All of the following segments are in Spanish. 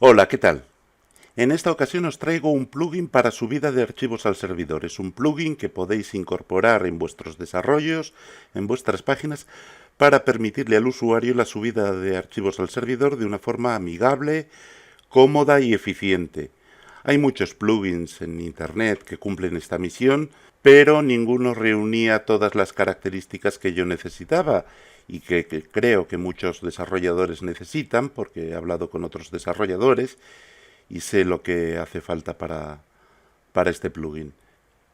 Hola, ¿qué tal? En esta ocasión os traigo un plugin para subida de archivos al servidor. Es un plugin que podéis incorporar en vuestros desarrollos, en vuestras páginas, para permitirle al usuario la subida de archivos al servidor de una forma amigable, cómoda y eficiente. Hay muchos plugins en Internet que cumplen esta misión, pero ninguno reunía todas las características que yo necesitaba y que creo que muchos desarrolladores necesitan, porque he hablado con otros desarrolladores y sé lo que hace falta para este plugin.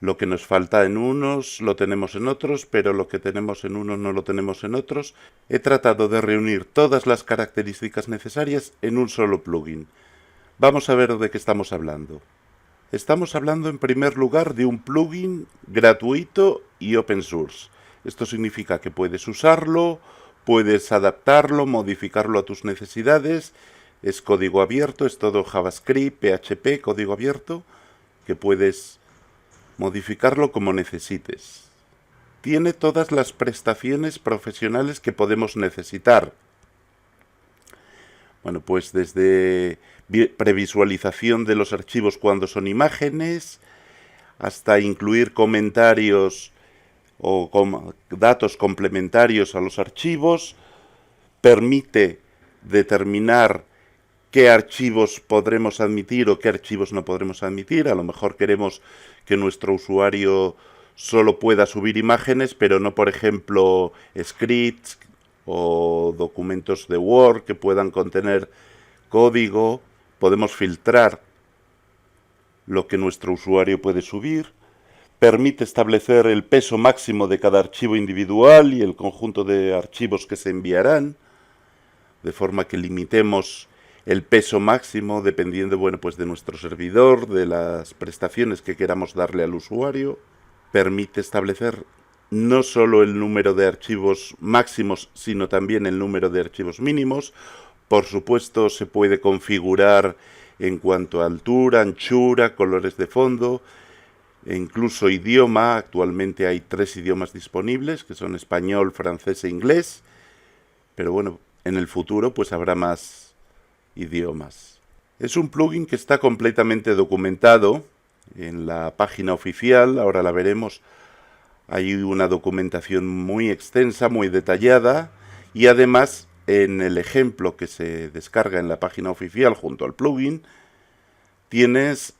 Lo que nos falta en unos lo tenemos en otros, pero lo que tenemos en unos no lo tenemos en otros. He tratado de reunir todas las características necesarias en un solo plugin. Vamos a ver de qué estamos hablando. Estamos hablando en primer lugar de un plugin gratuito y open source. Esto significa que puedes usarlo, puedes adaptarlo, modificarlo a tus necesidades. Es código abierto, es todo JavaScript, PHP, código abierto, que puedes modificarlo como necesites. Tiene todas las prestaciones profesionales que podemos necesitar. Bueno, pues desde previsualización de los archivos cuando son imágenes, hasta incluir comentarios o datos complementarios a los archivos, permite determinar qué archivos podremos admitir o qué archivos no podremos admitir. A lo mejor queremos que nuestro usuario solo pueda subir imágenes, pero no, por ejemplo, scripts o documentos de Word que puedan contener código. Podemos filtrar lo que nuestro usuario puede subir. Permite establecer el peso máximo de cada archivo individual y el conjunto de archivos que se enviarán, de forma que limitemos el peso máximo dependiendo, bueno, pues de nuestro servidor, de las prestaciones que queramos darle al usuario. Permite establecer no solo el número de archivos máximos, sino también el número de archivos mínimos. Por supuesto, se puede configurar en cuanto a altura, anchura, colores de fondo, e incluso idioma. Actualmente hay 3 idiomas disponibles, que son español, francés e inglés. Pero bueno, en el futuro pues habrá más idiomas. Es un plugin que está completamente documentado en la página oficial, ahora la veremos. Hay una documentación muy extensa, muy detallada, y además en el ejemplo que se descarga en la página oficial junto al plugin tienes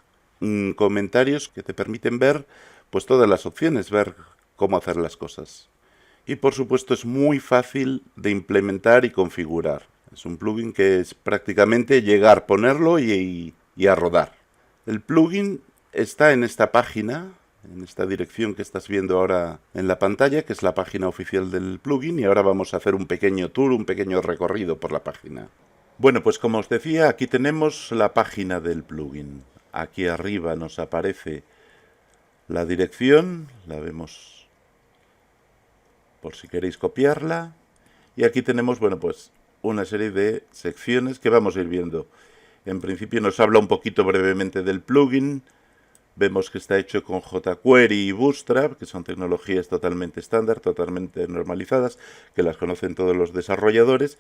comentarios que te permiten ver pues todas las opciones, ver cómo hacer las cosas. Y por supuesto es muy fácil de implementar y configurar. Es un plugin que es prácticamente llegar, ponerlo y a rodar. El plugin está en esta página, en esta dirección que estás viendo ahora en la pantalla, que es la página oficial del plugin, y ahora vamos a hacer un pequeño tour, un pequeño recorrido por la página. Bueno, pues como os decía, aquí tenemos la página del plugin. Aquí arriba nos aparece la dirección, la vemos por si queréis copiarla. Y aquí tenemos, bueno, pues una serie de secciones que vamos a ir viendo. En principio nos habla un poquito brevemente del plugin. Vemos que está hecho con jQuery y Bootstrap, que son tecnologías totalmente estándar, totalmente normalizadas, que las conocen todos los desarrolladores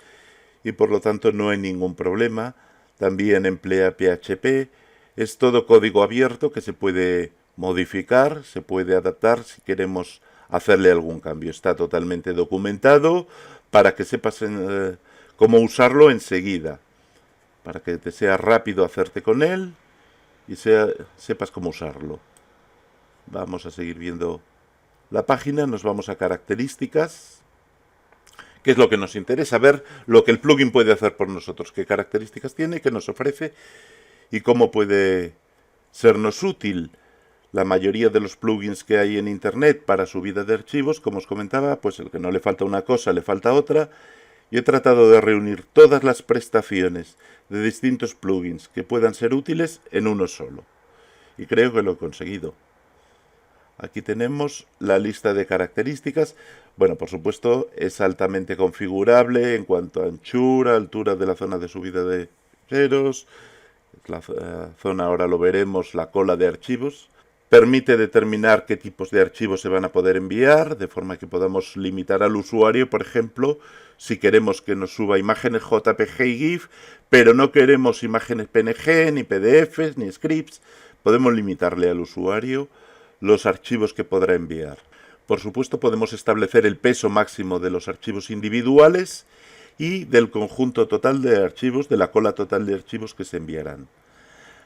y por lo tanto no hay ningún problema. También emplea PHP. Es todo código abierto que se puede modificar, se puede adaptar si queremos hacerle algún cambio. Está totalmente documentado para que sepas cómo usarlo enseguida, para que te sea rápido hacerte con él y sepas cómo usarlo. Vamos a seguir viendo la página, nos vamos a características, que es lo que nos interesa, ver lo que el plugin puede hacer por nosotros, qué características tiene, qué nos ofrece y cómo puede sernos útil. La mayoría de los plugins que hay en Internet para subida de archivos, como os comentaba, pues el que no le falta una cosa, le falta otra. Yo he tratado de reunir todas las prestaciones de distintos plugins que puedan ser útiles en uno solo. Y creo que lo he conseguido. Aquí tenemos la lista de características. Bueno, por supuesto, es altamente configurable en cuanto a anchura, altura de la zona de subida de ficheros. La zona, ahora lo veremos, la cola de archivos. Permite determinar qué tipos de archivos se van a poder enviar, de forma que podamos limitar al usuario, por ejemplo, si queremos que nos suba imágenes JPG y GIF, pero no queremos imágenes PNG, ni PDFs, ni scripts, podemos limitarle al usuario los archivos que podrá enviar. Por supuesto, podemos establecer el peso máximo de los archivos individuales y del conjunto total de archivos, de la cola total de archivos que se enviarán.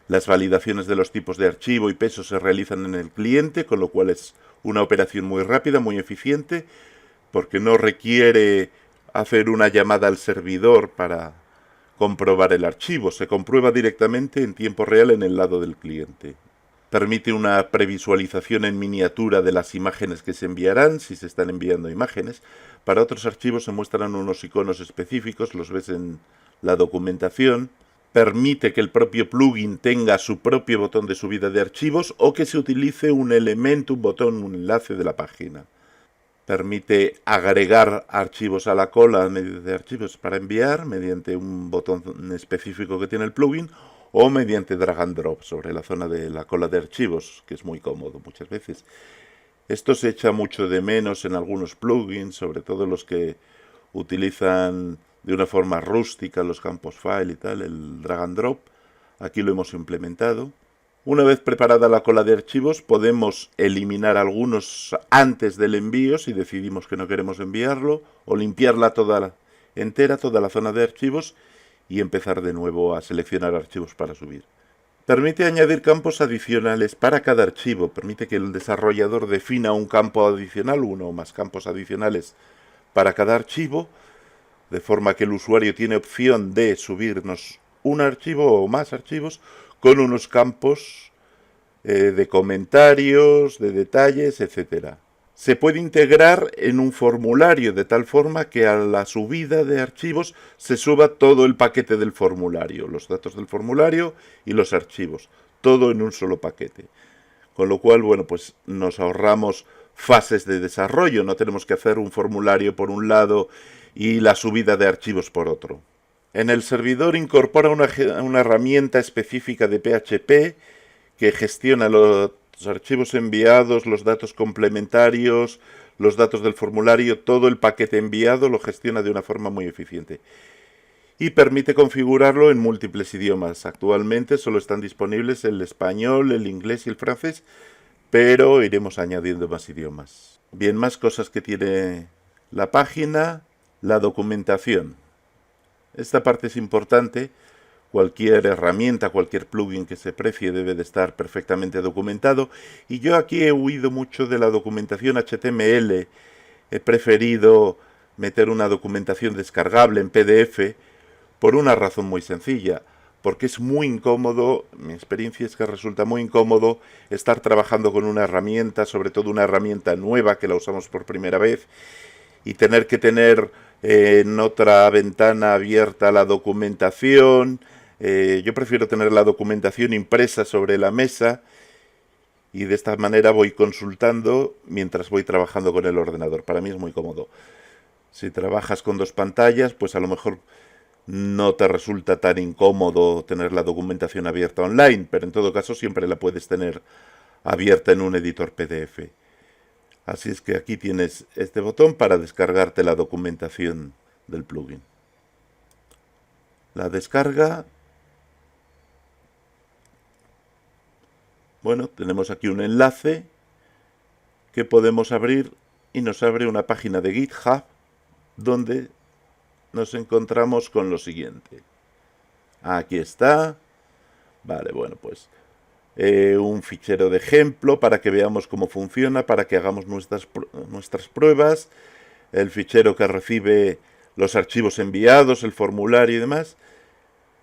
Las validaciones de los tipos de archivo y peso se realizan en el cliente, con lo cual es una operación muy rápida, muy eficiente, porque no requiere hacer una llamada al servidor para comprobar el archivo. Se comprueba directamente en tiempo real en el lado del cliente. Permite una previsualización en miniatura de las imágenes que se enviarán, si se están enviando imágenes. Para otros archivos se muestran unos iconos específicos, los ves en la documentación. Permite que el propio plugin tenga su propio botón de subida de archivos o que se utilice un elemento, un botón, un enlace de la página. Permite agregar archivos a la cola de archivos para enviar mediante un botón específico que tiene el plugin o mediante drag and drop sobre la zona de la cola de archivos, que es muy cómodo muchas veces. Esto se echa mucho de menos en algunos plugins, sobre todo los que utilizan de una forma rústica los campos file y tal, el drag and drop. Aquí lo hemos implementado. Una vez preparada la cola de archivos, podemos eliminar algunos antes del envío si decidimos que no queremos enviarlo, o limpiarla toda entera, toda la zona de archivos, y empezar de nuevo a seleccionar archivos para subir. Permite añadir campos adicionales para cada archivo. Permite que el desarrollador defina un campo adicional, uno o más campos adicionales para cada archivo, de forma que el usuario tiene opción de subirnos un archivo o más archivos con unos campos de comentarios, de detalles, etc. Se puede integrar en un formulario de tal forma que a la subida de archivos se suba todo el paquete del formulario, los datos del formulario y los archivos, todo en un solo paquete. Con lo cual, bueno, pues nos ahorramos fases de desarrollo, no tenemos que hacer un formulario por un lado y la subida de archivos por otro. En el servidor incorpora una herramienta específica de PHP que gestiona los archivos enviados, los datos complementarios, los datos del formulario, todo el paquete enviado lo gestiona de una forma muy eficiente. Y permite configurarlo en múltiples idiomas. Actualmente solo están disponibles el español, el inglés y el francés, pero iremos añadiendo más idiomas. Bien, más cosas que tiene la página. La documentación. Esta parte es importante. Cualquier herramienta, cualquier plugin que se precie debe de estar perfectamente documentado. Y yo aquí he huido mucho de la documentación HTML. He preferido meter una documentación descargable en PDF por una razón muy sencilla. Porque es muy incómodo, mi experiencia es que resulta muy incómodo estar trabajando con una herramienta, sobre todo una herramienta nueva que la usamos por primera vez, y tener que tener en otra ventana abierta la documentación. Yo prefiero tener la documentación impresa sobre la mesa y de esta manera voy consultando mientras voy trabajando con el ordenador. Para mí es muy cómodo. Si trabajas con dos pantallas, pues a lo mejor no te resulta tan incómodo tener la documentación abierta online, pero en todo caso siempre la puedes tener abierta en un editor PDF. Así es que aquí tienes este botón para descargarte la documentación del plugin. La descarga. Bueno, tenemos aquí un enlace que podemos abrir y nos abre una página de GitHub donde nos encontramos con lo siguiente. Aquí está. Vale, bueno, pues un fichero de ejemplo para que veamos cómo funciona, para que hagamos nuestras pruebas, el fichero que recibe los archivos enviados, el formulario y demás,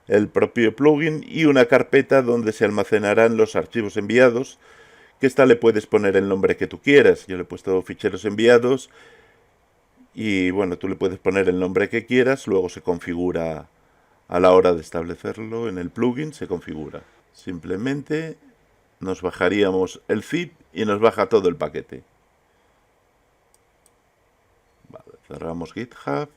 el propio plugin y una carpeta donde se almacenarán los archivos enviados, que esta le puedes poner el nombre que tú quieras. Yo le he puesto ficheros enviados y bueno, tú le puedes poner el nombre que quieras, luego se configura a la hora de establecerlo en el plugin, se configura. Simplemente nos bajaríamos el zip y nos baja todo el paquete. Vale, cerramos GitHub.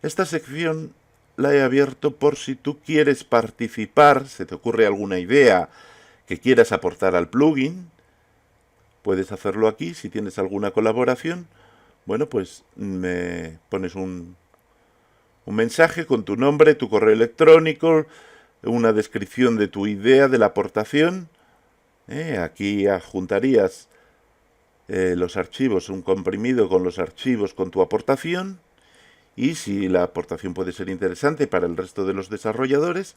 Esta sección la he abierto por si tú quieres participar, se te ocurre alguna idea que quieras aportar al plugin, Puedes hacerlo aquí. Si tienes alguna colaboración, bueno, pues me pones un mensaje con tu nombre, tu correo electrónico, una descripción de tu idea, de la aportación. Aquí adjuntarías los archivos, un comprimido con los archivos con tu aportación. Y si la aportación puede ser interesante para el resto de los desarrolladores,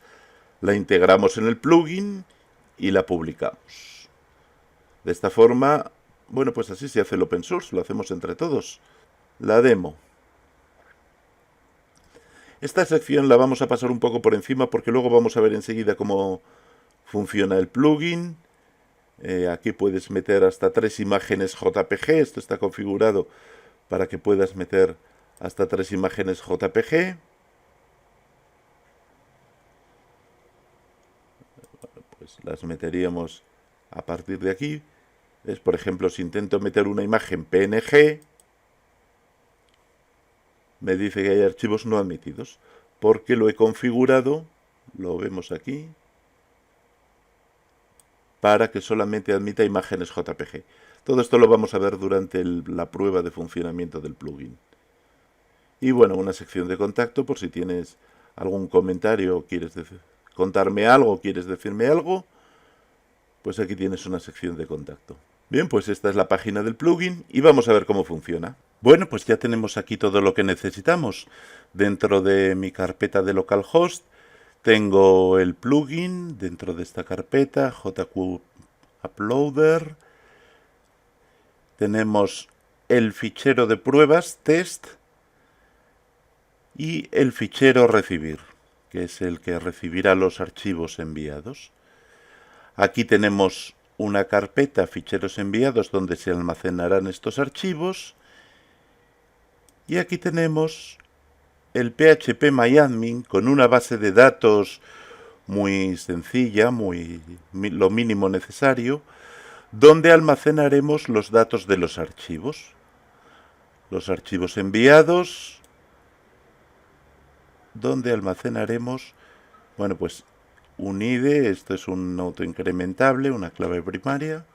la integramos en el plugin y la publicamos. De esta forma, bueno, pues así se hace el open source, lo hacemos entre todos. La demo. Esta sección la vamos a pasar un poco por encima porque luego vamos a ver enseguida cómo funciona el plugin. Aquí puedes meter hasta 3 imágenes JPG. Esto está configurado para que puedas meter hasta 3 imágenes JPG. Pues las meteríamos a partir de aquí. Por ejemplo, si intento meter una imagen PNG, me dice que hay archivos no admitidos, porque lo he configurado, lo vemos aquí, para que solamente admita imágenes JPG. Todo esto lo vamos a ver durante la prueba de funcionamiento del plugin. Y bueno, una sección de contacto por si tienes algún comentario, quieres contarme algo, quieres decirme algo, pues aquí tienes una sección de contacto. Bien, pues esta es la página del plugin y vamos a ver cómo funciona. Bueno, pues ya tenemos aquí todo lo que necesitamos. Dentro de mi carpeta de localhost tengo el plugin, dentro de esta carpeta, JQ Uploader. Tenemos el fichero de pruebas, test, y el fichero recibir, que es el que recibirá los archivos enviados. Aquí tenemos una carpeta, ficheros enviados, donde se almacenarán estos archivos. Y aquí tenemos el phpMyAdmin con una base de datos muy sencilla, lo mínimo necesario, donde almacenaremos los datos de los archivos. Los archivos enviados, donde almacenaremos, bueno, pues un ID, esto es un autoincrementable, una clave primaria.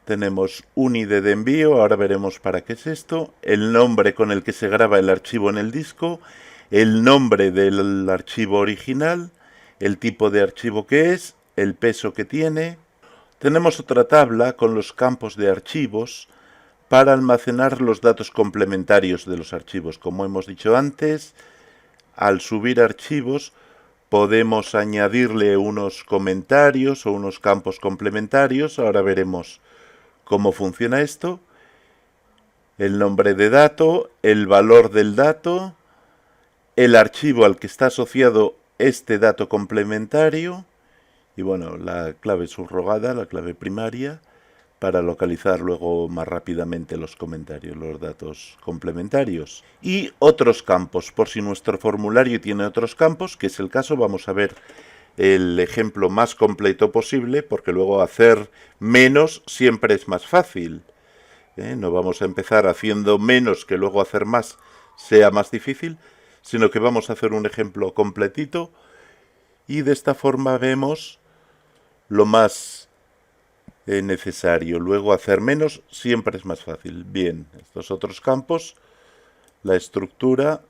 Tenemos un ID de envío, ahora veremos para qué es esto, el nombre con el que se graba el archivo en el disco, el nombre del archivo original, el tipo de archivo que es, el peso que tiene. Tenemos otra tabla con los campos de archivos para almacenar los datos complementarios de los archivos. Como hemos dicho antes, al subir archivos podemos añadirle unos comentarios o unos campos complementarios. Ahora veremos cómo funciona esto. El nombre de dato, el valor del dato, el archivo al que está asociado este dato complementario y bueno, la clave subrogada, la clave primaria, para localizar luego más rápidamente los comentarios, los datos complementarios. Y otros campos, por si nuestro formulario tiene otros campos, que es el caso, vamos a ver el ejemplo más completo posible, porque luego hacer menos siempre es más fácil. No vamos a empezar haciendo menos que luego hacer más sea más difícil, sino que vamos a hacer un ejemplo completito y de esta forma vemos lo más necesario. Luego hacer menos siempre es más fácil. Bien, estos otros campos, la estructura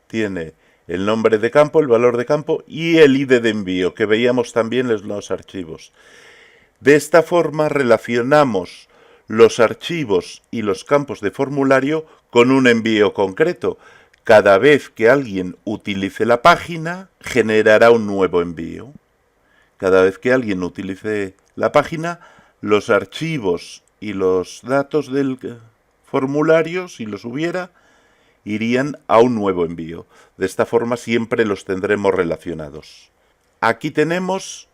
tiene el nombre de campo, el valor de campo y el ID de envío, que veíamos también en los archivos. De esta forma relacionamos los archivos y los campos de formulario con un envío concreto. Cada vez que alguien utilice la página, generará un nuevo envío. Cada vez que alguien utilice la página, los archivos y los datos del formulario, si los hubiera, irían a un nuevo envío. De esta forma siempre los tendremos relacionados. Aquí tenemos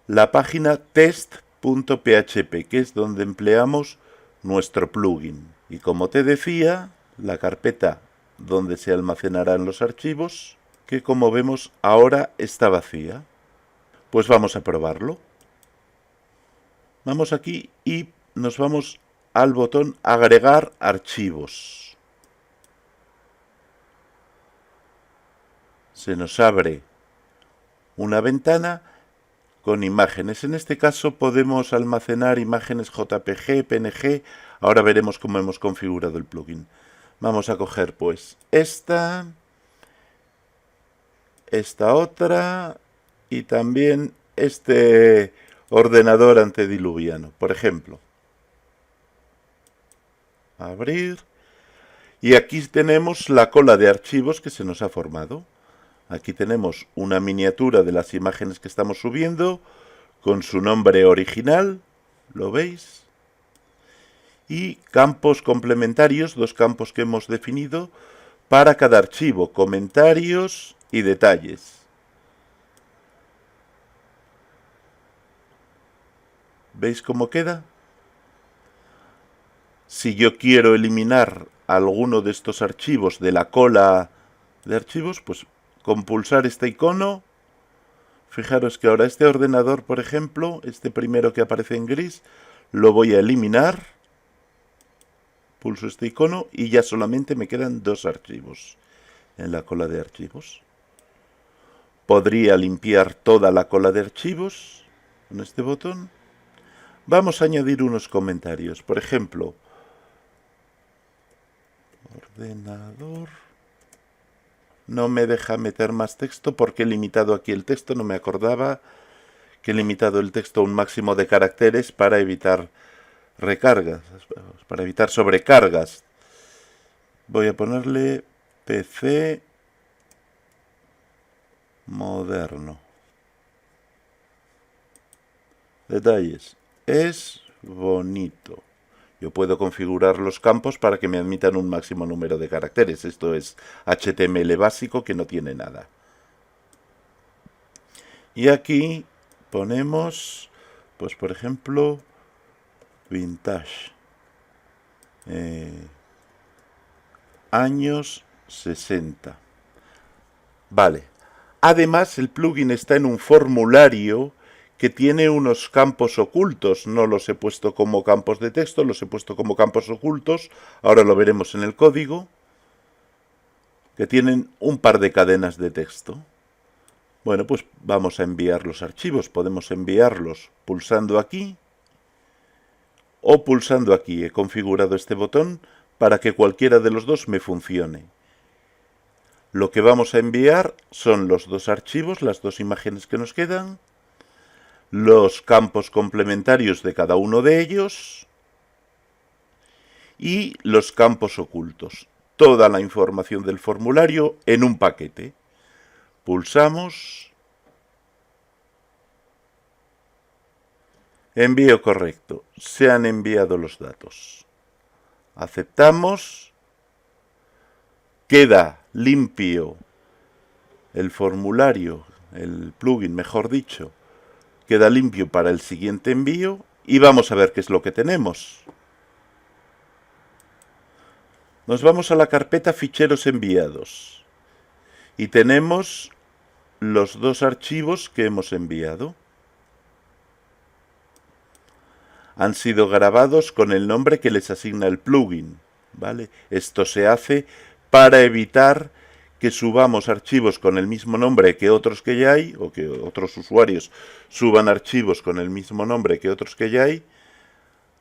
la página test.php, que es donde empleamos nuestro plugin. Y como te decía, la carpeta donde se almacenarán los archivos, que como vemos ahora está vacía. Pues vamos a probarlo. Vamos aquí y nos vamos al botón agregar archivos. Se nos abre una ventana con imágenes. En este caso podemos almacenar imágenes JPG, PNG. Ahora veremos cómo hemos configurado el plugin. Vamos a coger pues esta otra y también este ordenador antediluviano, por ejemplo. Abrir. Y aquí tenemos la cola de archivos que se nos ha formado. Aquí tenemos una miniatura de las imágenes que estamos subiendo con su nombre original, ¿lo veis? Y campos complementarios, dos campos que hemos definido para cada archivo, comentarios y detalles. ¿Veis cómo queda? Si yo quiero eliminar alguno de estos archivos de la cola de archivos, pues con pulsar este icono, fijaros que ahora este ordenador, por ejemplo, este primero que aparece en gris, lo voy a eliminar, pulso este icono y ya solamente me quedan dos archivos en la cola de archivos. Podría limpiar toda la cola de archivos con este botón. Vamos a añadir unos comentarios, por ejemplo, ordenador. No me deja meter más texto porque he limitado aquí el texto, no me acordaba que he limitado el texto a un máximo de caracteres para evitar recargas, para evitar sobrecargas. Voy a ponerle PC moderno. Detalles. Es bonito. Yo puedo configurar los campos para que me admitan un máximo número de caracteres. Esto es HTML básico que no tiene nada. Y aquí ponemos, pues por ejemplo, vintage. Años 60. Vale. Además, el plugin está en un formulario que tiene unos campos ocultos. No los he puesto como campos de texto, los he puesto como campos ocultos. Ahora lo veremos en el código. Que tienen un par de cadenas de texto. Bueno, pues vamos a enviar los archivos. Podemos enviarlos pulsando aquí o pulsando aquí. He configurado este botón para que cualquiera de los dos me funcione. Lo que vamos a enviar son los dos archivos, las dos imágenes que nos quedan, los campos complementarios de cada uno de ellos y los campos ocultos. Toda la información del formulario en un paquete. Pulsamos. Envío correcto. Se han enviado los datos. Aceptamos. Queda limpio el formulario, el plugin, mejor dicho. Queda limpio para el siguiente envío y vamos a ver qué es lo que tenemos. Nos vamos a la carpeta ficheros enviados y tenemos los dos archivos que hemos enviado. Han sido grabados con el nombre que les asigna el plugin, ¿vale? Esto se hace para evitar que subamos archivos con el mismo nombre que otros que ya hay, o que otros usuarios suban archivos con el mismo nombre que otros que ya hay.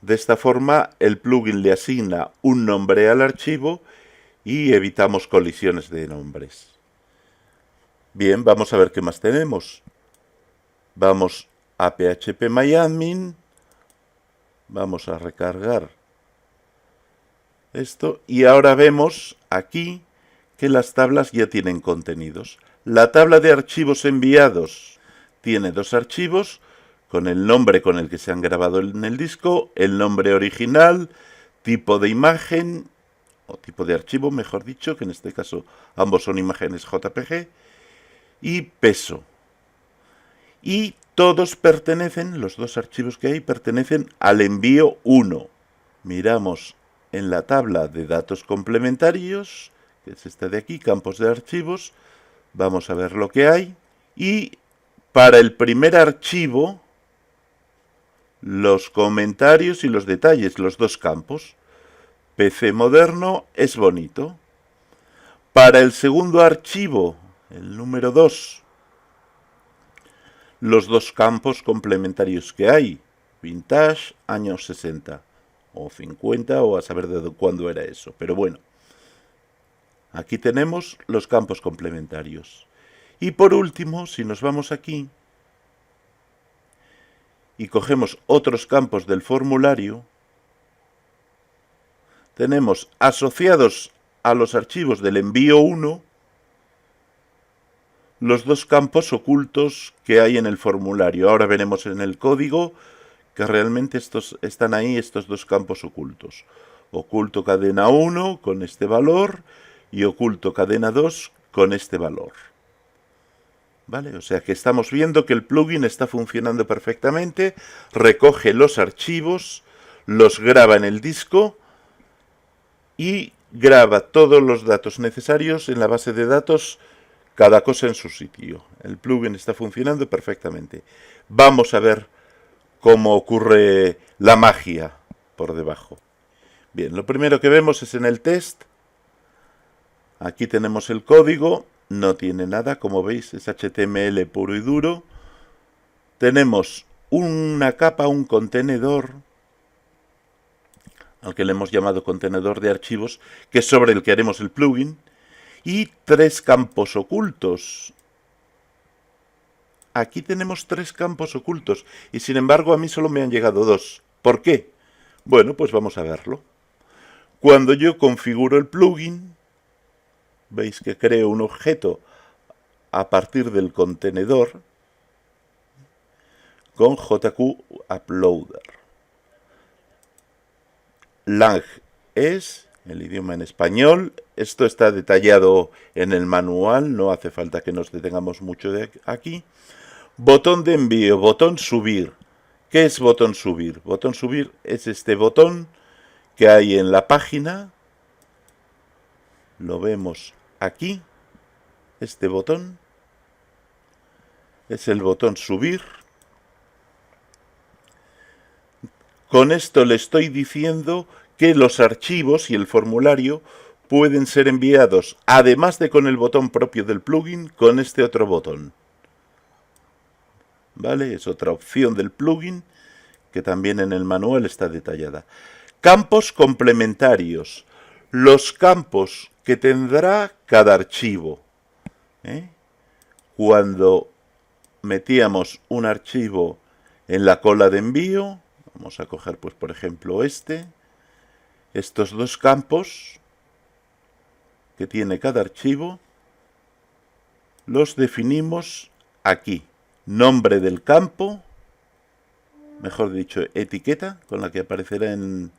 De esta forma, el plugin le asigna un nombre al archivo y evitamos colisiones de nombres. Bien, vamos a ver qué más tenemos. Vamos a phpMyAdmin. Vamos a recargar esto y ahora vemos aquí que las tablas ya tienen contenidos. La tabla de archivos enviados tiene dos archivos con el nombre con el que se han grabado en el disco, el nombre original, tipo de imagen, o tipo de archivo, mejor dicho, que en este caso ambos son imágenes JPG, y peso. Y todos pertenecen, los dos archivos que hay, pertenecen al envío 1. Miramos en la tabla de datos complementarios, que es esta de aquí, campos de archivos, vamos a ver lo que hay. Y para el primer archivo, los comentarios y los detalles, los dos campos. PC moderno es bonito. Para el segundo archivo, el número 2, los dos campos complementarios que hay. Vintage, años 60 o 50 o a saber de cuándo era eso. Pero bueno, aquí tenemos los campos complementarios. Y por último, si nos vamos aquí y cogemos otros campos del formulario, tenemos asociados a los archivos del envío 1 los dos campos ocultos que hay en el formulario. Ahora veremos en el código que realmente están ahí estos dos campos ocultos. Oculto cadena 1 con este valor y oculto cadena 2 con este valor. ¿Vale? O sea que estamos viendo que el plugin está funcionando perfectamente, recoge los archivos, los graba en el disco y graba todos los datos necesarios en la base de datos, cada cosa en su sitio. El plugin está funcionando perfectamente. Vamos a ver cómo ocurre la magia por debajo. Bien, lo primero que vemos es en el test. Aquí tenemos el código. No tiene nada, como veis, es HTML puro y duro. Tenemos una capa, un contenedor, al que le hemos llamado contenedor de archivos, que es sobre el que haremos el plugin, y tres campos ocultos. Aquí tenemos tres campos ocultos, y sin embargo a mí solo me han llegado dos. ¿Por qué? Bueno, pues vamos a verlo. Cuando yo configuro el plugin, veis que creo un objeto a partir del contenedor con JQ Uploader. Lang es el idioma en español. Esto está detallado en el manual, no hace falta que nos detengamos mucho de aquí. Botón de envío, botón subir. ¿Qué es botón subir? Botón subir es este botón que hay en la página. Lo vemos aquí. Este botón es el botón subir. Con esto le estoy diciendo que los archivos y el formulario pueden ser enviados, además de con el botón propio del plugin, con este otro botón. ¿Vale? Es otra opción del plugin que también en el manual está detallada. Campos complementarios. Los campos que tendrá cada archivo. Cuando metíamos un archivo en la cola de envío, vamos a coger, pues, por ejemplo, estos dos campos que tiene cada archivo, los definimos aquí. Nombre del campo, mejor dicho, etiqueta con la que aparecerá en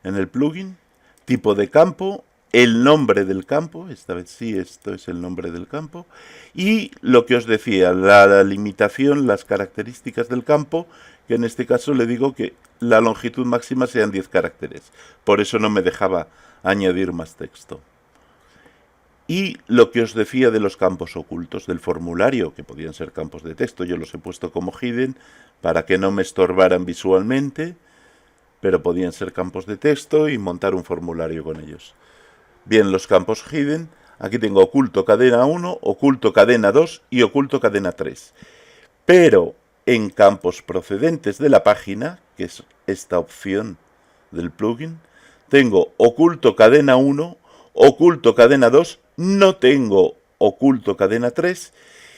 el plugin, tipo de campo, el nombre del campo, esta vez sí, esto es el nombre del campo, y lo que os decía, la limitación, las características del campo, que en este caso le digo que la longitud máxima sean 10 caracteres, por eso no me dejaba añadir más texto. Y lo que os decía de los campos ocultos del formulario, que podían ser campos de texto, yo los he puesto como hidden para que no me estorbaran visualmente, pero podían ser campos de texto y montar un formulario con ellos. Bien, los campos hidden, aquí tengo oculto cadena 1, oculto cadena 2 y oculto cadena 3. Pero en campos procedentes de la página, que es esta opción del plugin, tengo oculto cadena 1, oculto cadena 2, no tengo oculto cadena 3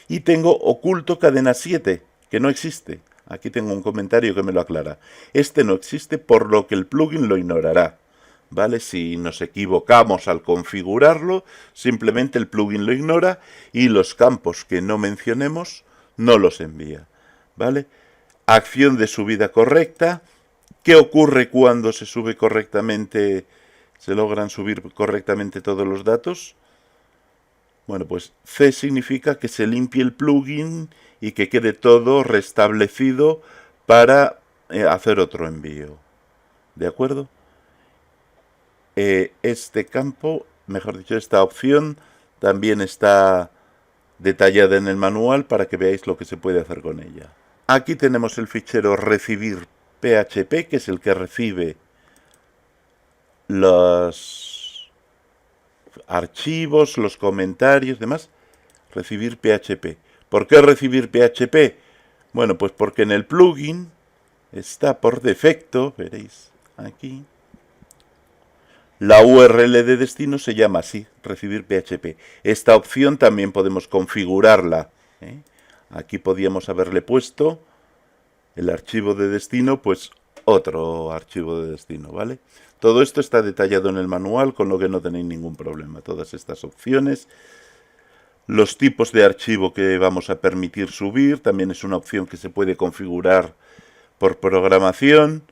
y tengo oculto cadena 7, que no existe. Aquí tengo un comentario que me lo aclara. Este no existe, por lo que el plugin lo ignorará. ¿Vale? Si nos equivocamos al configurarlo, simplemente el plugin lo ignora y los campos que no mencionemos no los envía. ¿Vale? Acción de subida correcta. ¿Qué ocurre cuando se sube correctamente, se logran subir correctamente todos los datos? Bueno, pues C significa que se limpie el plugin y que quede todo restablecido para hacer otro envío. ¿De acuerdo? Este campo, mejor dicho, esta opción también está detallada en el manual para que veáis lo que se puede hacer con ella. Aquí tenemos el fichero recibir PHP, que es el que recibe los archivos, los comentarios, demás. Recibir PHP. ¿Por qué recibir PHP? Bueno, pues porque en el plugin está por defecto, veréis aquí, la URL de destino se llama así, recibir PHP. Esta opción también podemos configurarla. Aquí podíamos haberle puesto el archivo de destino, pues otro archivo de destino, ¿vale? Todo esto está detallado en el manual, con lo que no tenéis ningún problema. Todas estas opciones, los tipos de archivo que vamos a permitir subir, también es una opción que se puede configurar por programación.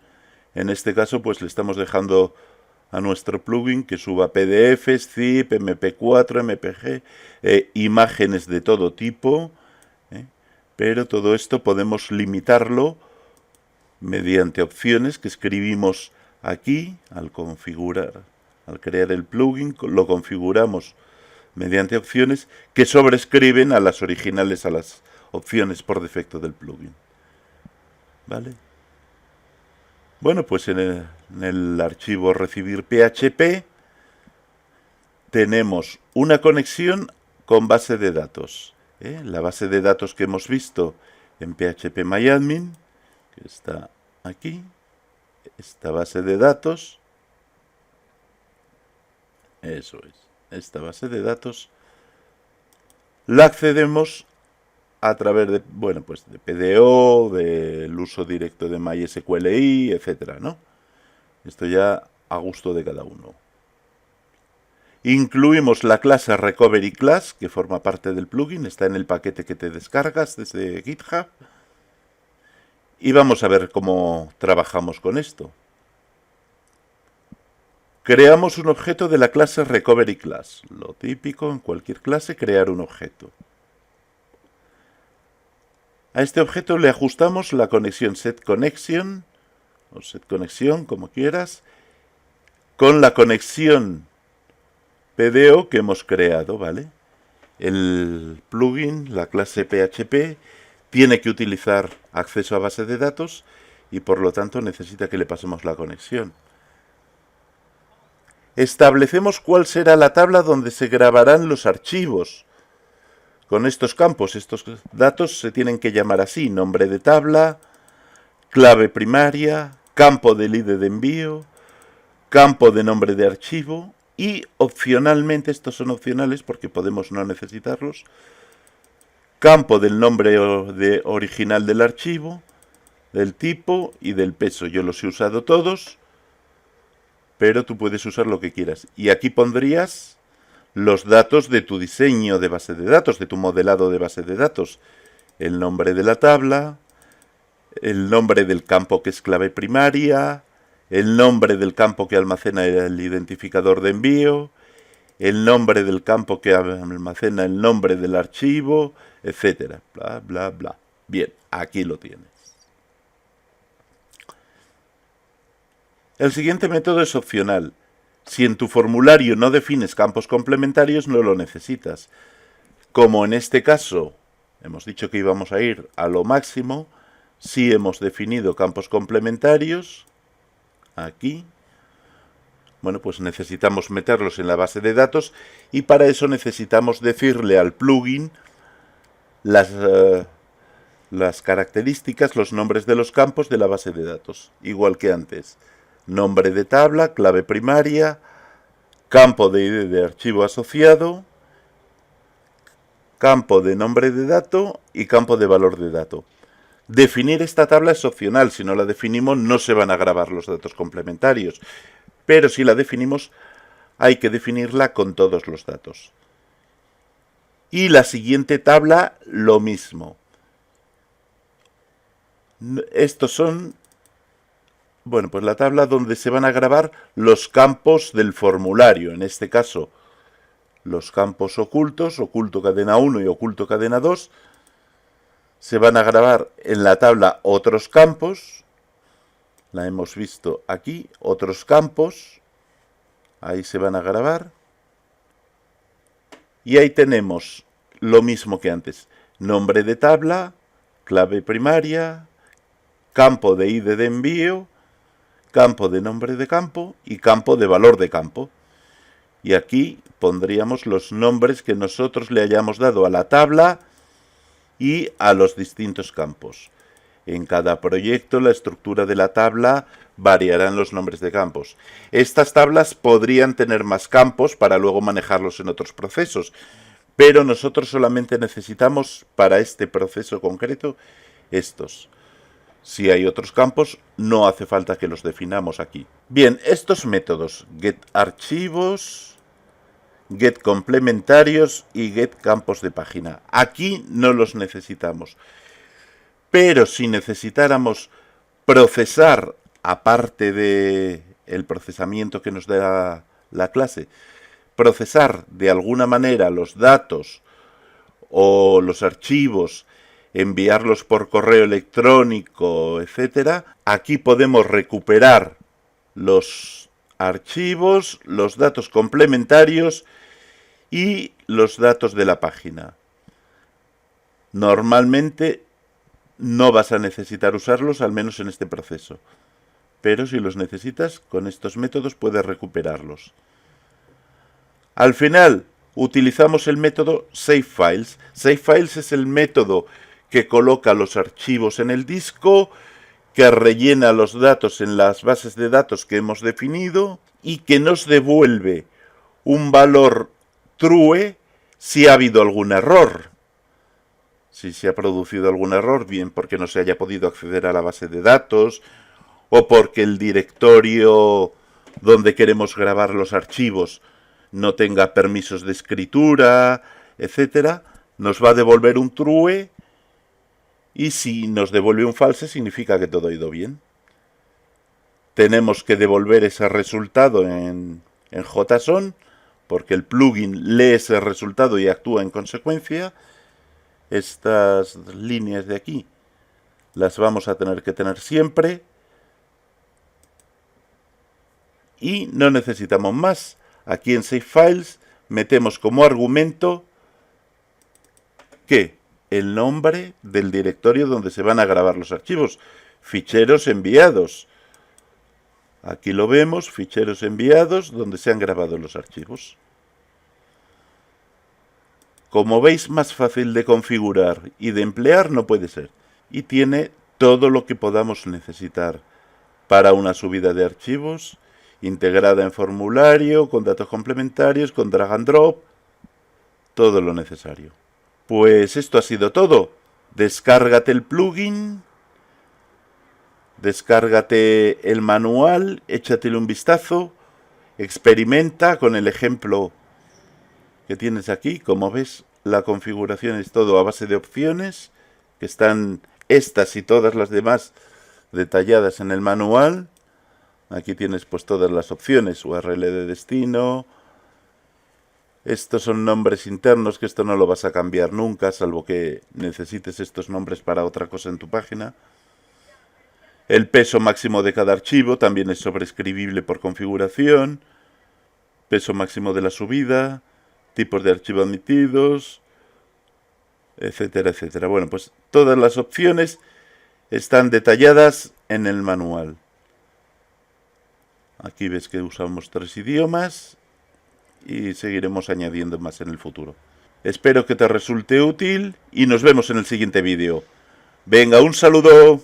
En este caso, pues le estamos dejando a nuestro plugin que suba PDFs, zip, MP4, MPG, imágenes de todo tipo, pero todo esto podemos limitarlo mediante opciones que escribimos aquí al configurar, al crear el plugin, lo configuramos mediante opciones que sobrescriben a las originales, a las opciones por defecto del plugin. ¿Vale? Bueno, pues en el archivo recibir PHP tenemos una conexión con base de datos. La base de datos que hemos visto en phpMyAdmin, que está aquí, esta base de datos, eso es, esta base de datos, la accedemos a través de, bueno, pues de PDO, del uso directo de MySQLi, etcétera, ¿no? Esto ya a gusto de cada uno. Incluimos la clase Recovery Class, que forma parte del plugin, está en el paquete que te descargas desde GitHub. Y vamos a ver cómo trabajamos con esto. Creamos un objeto de la clase Recovery Class. Lo típico en cualquier clase, crear un objeto. A este objeto le ajustamos la conexión setConnection, o setConnection, como quieras, con la conexión PDO que hemos creado, ¿vale? El plugin, la clase PHP, tiene que utilizar acceso a base de datos y por lo tanto necesita que le pasemos la conexión. Establecemos cuál será la tabla donde se grabarán los archivos. Con estos campos, estos datos se tienen que llamar así: nombre de tabla, clave primaria, campo del ID de envío, campo de nombre de archivo y opcionalmente, estos son opcionales porque podemos no necesitarlos, campo del nombre original del archivo, del tipo y del peso. Yo los he usado todos, pero tú puedes usar lo que quieras. Y aquí pondrías los datos de tu diseño de base de datos, de tu modelado de base de datos. El nombre de la tabla, el nombre del campo que es clave primaria, el nombre del campo que almacena el identificador de envío, el nombre del campo que almacena el nombre del archivo, etcétera. Bla, bla, bla. Bien, aquí lo tienes. El siguiente método es opcional. Si en tu formulario no defines campos complementarios, no lo necesitas. Como en este caso hemos dicho que íbamos a ir a lo máximo, si hemos definido campos complementarios, aquí, bueno, pues necesitamos meterlos en la base de datos y para eso necesitamos decirle al plugin las características, los nombres de los campos de la base de datos, igual que antes. Nombre de tabla, clave primaria, campo de ID de archivo asociado, campo de nombre de dato y campo de valor de dato. Definir esta tabla es opcional, si no la definimos no se van a grabar los datos complementarios, pero si la definimos hay que definirla con todos los datos. Y la siguiente tabla, lo mismo. Estos son, bueno, pues la tabla donde se van a grabar los campos del formulario, en este caso los campos ocultos, oculto cadena 1 y oculto cadena 2, se van a grabar en la tabla otros campos, la hemos visto aquí, otros campos, ahí se van a grabar, y ahí tenemos lo mismo que antes, nombre de tabla, clave primaria, campo de ID de envío, campo de nombre de campo y campo de valor de campo. Y aquí pondríamos los nombres que nosotros le hayamos dado a la tabla y a los distintos campos. En cada proyecto la estructura de la tabla variará en los nombres de campos. Estas tablas podrían tener más campos para luego manejarlos en otros procesos, pero nosotros solamente necesitamos para este proceso concreto estos. Si hay otros campos, no hace falta que los definamos aquí. Bien, estos métodos, getArchivos, getComplementarios y getCampos de página, aquí no los necesitamos. Pero si necesitáramos procesar, aparte de el procesamiento que nos da la clase, procesar de alguna manera los datos o los archivos, enviarlos por correo electrónico, etcétera, aquí podemos recuperar los archivos, los datos complementarios y los datos de la página. Normalmente no vas a necesitar usarlos, al menos en este proceso. Pero si los necesitas, con estos métodos puedes recuperarlos. Al final, utilizamos el método SaveFiles. SaveFiles es el método que coloca los archivos en el disco, que rellena los datos en las bases de datos que hemos definido y que nos devuelve un valor true si ha habido algún error. Si se ha producido algún error, bien porque no se haya podido acceder a la base de datos, o porque el directorio donde queremos grabar los archivos no tenga permisos de escritura, etcétera, nos va a devolver un true, y si nos devuelve un false significa que todo ha ido bien. Tenemos que devolver ese resultado en JSON, porque el plugin lee ese resultado y actúa en consecuencia. Estas líneas de aquí las vamos a tener que tener siempre y no necesitamos más. Aquí en SaveFiles metemos como argumento que el nombre del directorio donde se van a grabar los archivos, ficheros enviados. Aquí lo vemos, ficheros enviados donde se han grabado los archivos. Como veis, más fácil de configurar y de emplear no puede ser. Y tiene todo lo que podamos necesitar para una subida de archivos, integrada en formulario, con datos complementarios, con drag and drop, todo lo necesario. Pues esto ha sido todo. Descárgate el plugin, descárgate el manual, échatele un vistazo, experimenta con el ejemplo que tienes aquí. Como ves, la configuración es todo a base de opciones, que están estas y todas las demás detalladas en el manual. Aquí tienes pues todas las opciones, URL de destino. Estos son nombres internos, que esto no lo vas a cambiar nunca, salvo que necesites estos nombres para otra cosa en tu página. El peso máximo de cada archivo también es sobreescribible por configuración. Peso máximo de la subida, tipos de archivo admitidos, etcétera, etcétera. Bueno, pues todas las opciones están detalladas en el manual. Aquí ves que usamos 3 idiomas y seguiremos añadiendo más en el futuro. Espero que te resulte útil y nos vemos en el siguiente vídeo. Venga, un saludo.